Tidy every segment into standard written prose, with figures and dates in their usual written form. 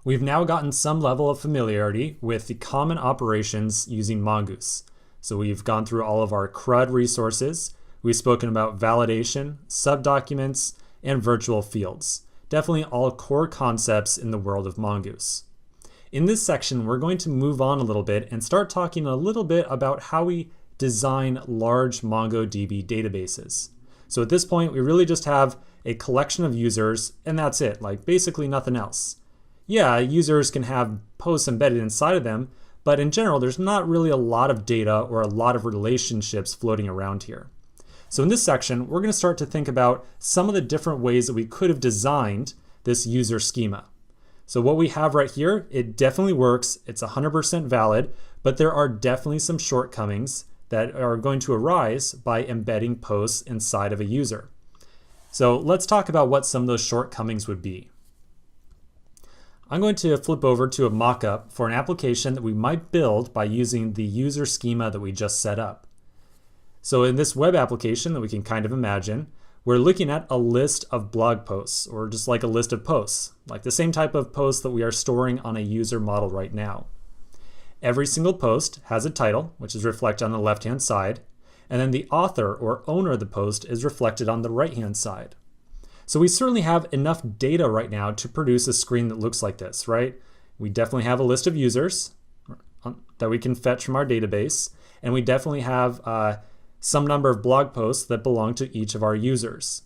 We've now gotten some level of familiarity with the common operations using Mongoose. So we've gone through all of our CRUD resources. We've spoken about validation, subdocuments, and virtual fields. Definitely all core concepts in the world of Mongoose. In this section, we're going to move on a little bit and start talking a little bit about how we design large MongoDB databases. So at this point, we really just have a collection of users, and that's it, like basically nothing else. Yeah, users can have posts embedded inside of them, but in general, there's not really a lot of data or a lot of relationships floating around here. So in this section, we're going to start to think about some of the different ways that we could have designed this user schema. So what we have right here, it definitely works. It's 100% valid, but there are definitely some shortcomings that are going to arise by embedding posts inside of a user. So let's talk about what some of those shortcomings would be. I'm going to flip over to a mockup for an application that we might build by using the user schema that we just set up. So in this web application that we can kind of imagine, we're looking at a list of blog posts, or just like a list of posts, like the same type of posts that we are storing on a user model right now. Every single post has a title, which is reflected on the left-hand side, and then the author or owner of the post is reflected on the right-hand side. So we certainly have enough data right now to produce a screen that looks like this, right? We definitely have a list of users that we can fetch from our database, and we definitely have some number of blog posts that belong to each of our users.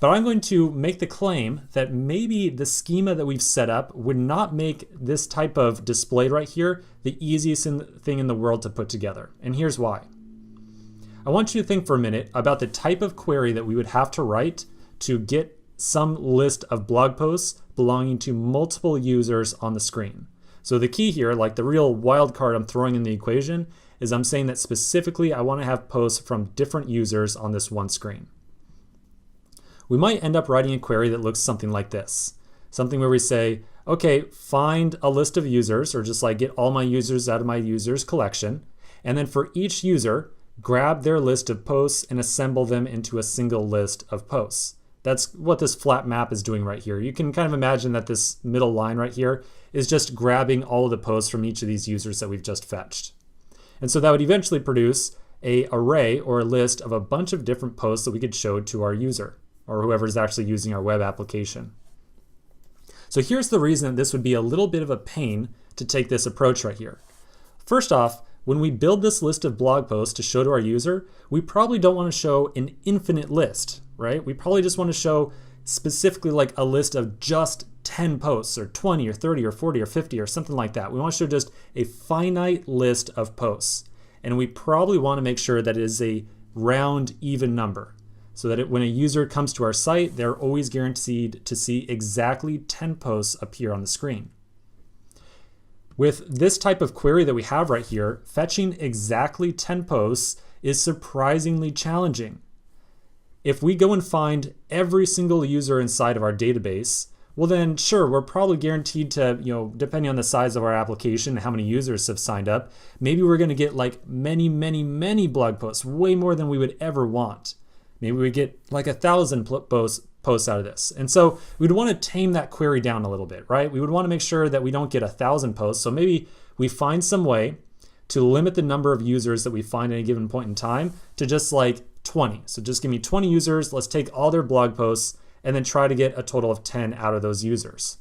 But I'm going to make the claim that maybe the schema that we've set up would not make this type of display right here the easiest thing in the world to put together. And here's why. I want you to think for a minute about the type of query that we would have to write to get some list of blog posts belonging to multiple users on the screen. So the key here, like the real wild card I'm throwing in the equation, is I'm saying that specifically I want to have posts from different users on this one screen. We might end up writing a query that looks something like this. Something where we say, okay, find a list of users, or just like get all my users out of my users collection, and then for each user, grab their list of posts and assemble them into a single list of posts. That's what this flat map is doing right here. You can kind of imagine that this middle line right here is just grabbing all of the posts from each of these users that we've just fetched. And so that would eventually produce an array or a list of a bunch of different posts that we could show to our user or whoever is actually using our web application. So here's the reason that this would be a little bit of a pain to take this approach right here. First off, when we build this list of blog posts to show to our user, we probably don't want to show an infinite list, right? We probably just want to show specifically like a list of just 10 posts or 20 or 30 or 40 or 50 or something like that. We want to show just a finite list of posts. And we probably want to make sure that it is a round, even number so that when a user comes to our site, they're always guaranteed to see exactly 10 posts appear on the screen. With this type of query that we have right here, fetching exactly 10 posts is surprisingly challenging. If we go and find every single user inside of our database, well then sure, we're probably guaranteed to, depending on the size of our application and how many users have signed up, maybe we're going to get like many, many, many blog posts, way more than we would ever want. Maybe we get like 1,000 posts out of this. And so we'd want to tame that query down a little bit, right? We would want to make sure that we don't get 1,000 posts. So maybe we find some way to limit the number of users that we find at a given point in time to just like 20. So just give me 20 users. Let's take all their blog posts and then try to get a total of 10 out of those users.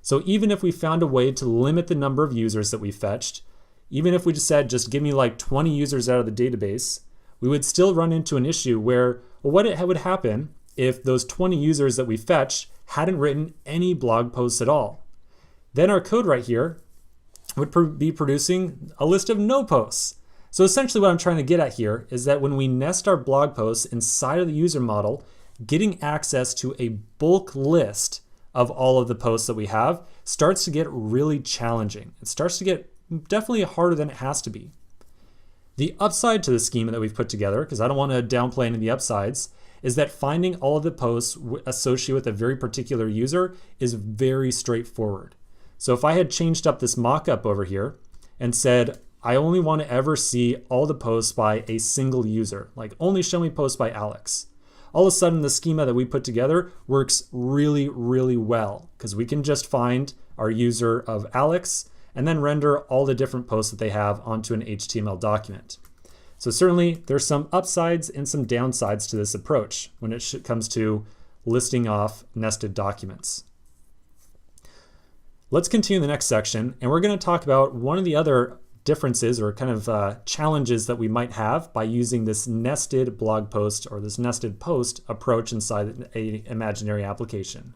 So even if we found a way to limit the number of users that we fetched, even if we just said, just give me like 20 users out of the database, we would still run into an issue where, well, what would happen if those 20 users that we fetched hadn't written any blog posts at all? Then our code right here would be producing a list of no posts. So essentially what I'm trying to get at here is that when we nest our blog posts inside of the user model, getting access to a bulk list of all of the posts that we have starts to get really challenging. It starts to get definitely harder than it has to be. The upside to the schema that we've put together, because I don't want to downplay any of the upsides, is that finding all of the posts associated with a very particular user is very straightforward. So if I had changed up this mock-up over here and said, I only want to ever see all the posts by a single user, like only show me posts by Alex, all of a sudden the schema that we put together works really, really well because we can just find our user of Alex, and then render all the different posts that they have onto an HTML document. So certainly there's some upsides and some downsides to this approach when it comes to listing off nested documents. Let's continue the next section, and we're going to talk about one of the other differences or kind of challenges that we might have by using this nested blog post or this nested post approach inside an imaginary application.